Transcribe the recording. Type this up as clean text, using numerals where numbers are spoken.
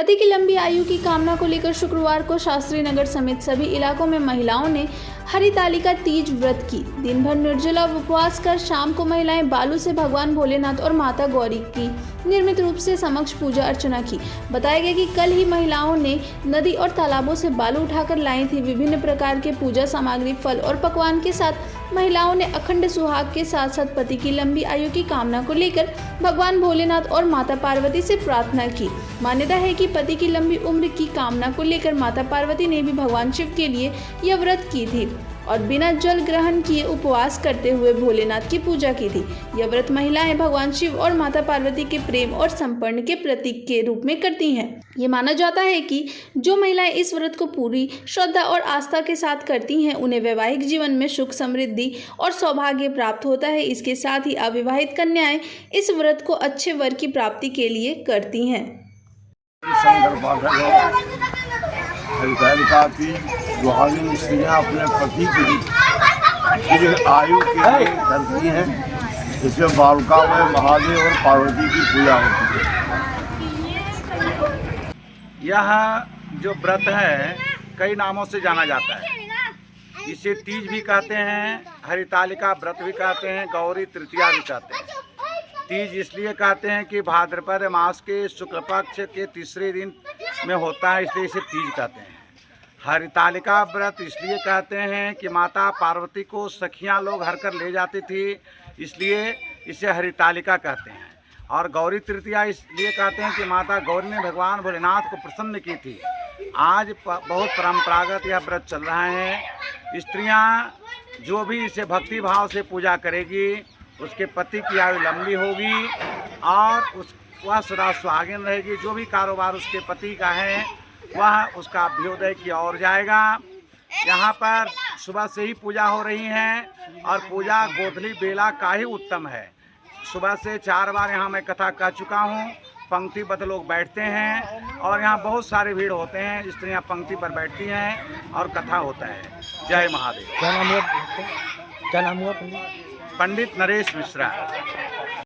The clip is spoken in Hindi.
पति की लंबी आयु की कामना को लेकर शुक्रवार को शास्त्री नगर समेत सभी इलाकों में महिलाओं ने हरितालिका तीज व्रत की। दिन भर निर्जला उपवास कर शाम को महिलाएं बालू से भगवान भोलेनाथ और माता गौरी की निर्मित रूप से समक्ष पूजा अर्चना की। बताया गया कि कल ही महिलाओं ने नदी और तालाबों से बालू उठाकर लाई थी। विभिन्न प्रकार के पूजा सामग्री, फल और पकवान के साथ महिलाओं ने अखंड सुहाग के साथ साथ पति की लंबी आयु की कामना को लेकर भगवान भोलेनाथ और माता पार्वती से प्रार्थना की। मान्यता है कि पति की लंबी उम्र की कामना को लेकर माता पार्वती ने भी भगवान शिव के लिए यह व्रत की थी और बिना जल ग्रहण किए उपवास करते हुए भोलेनाथ की पूजा की थी। यह व्रत महिलाएं भगवान शिव और माता पार्वती के प्रेम और समर्पण के प्रतीक के रूप में करती हैं। ये माना जाता है कि जो महिलाएं इस व्रत को पूरी श्रद्धा और आस्था के साथ करती हैं, उन्हें वैवाहिक जीवन में सुख, समृद्धि और सौभाग्य प्राप्त होता है। इसके साथ ही अविवाहित कन्याएं इस व्रत को अच्छे वर की प्राप्ति के लिए करती हैं। हरितालिका की दुहागिन स्त्रियाँ अपने पति की आयु के लिए करती हैं, जिसमें बालका में महादेव और पार्वती की पूजा होती है। यह जो व्रत है कई नामों से जाना जाता है। इसे तीज भी कहते हैं, हरितालिका व्रत भी कहते हैं, गौरी तृतीया भी कहते हैं। तीज इसलिए कहते हैं कि भाद्रपद मास के शुक्ल पक्ष के तीसरे दिन में होता है, इसलिए इसे तीज कहते हैं। हरितालिका व्रत इसलिए कहते हैं कि माता पार्वती को सखियां लोग हर कर ले जाती थी, इसलिए इसे हरितालिका कहते हैं। और गौरी तृतीया इसलिए कहते हैं कि माता गौरी ने भगवान भोलेनाथ को प्रसन्न की थी। आज बहुत परंपरागत यह व्रत चल रहा है। स्त्रियां जो भी इसे भक्ति भाव से पूजा करेगी, उसके पति की आयु लंबी होगी और वह सदा सुहागिन रहेगी। जो भी कारोबार उसके पति का है वह उसका अभ्युदय की ओर जाएगा। यहाँ पर सुबह से ही पूजा हो रही है और पूजा गोधली बेला का ही उत्तम है। सुबह से 4 बार यहाँ मैं कथा कह चुका हूँ। पंक्तिबद्ध लोग बैठते हैं और यहाँ बहुत सारे भीड़ होते हैं। स्त्रियाँ पंक्ति पर बैठती हैं और कथा होता है। जय महादेव। क्या नाम हुआ? पंडित नरेश मिश्रा।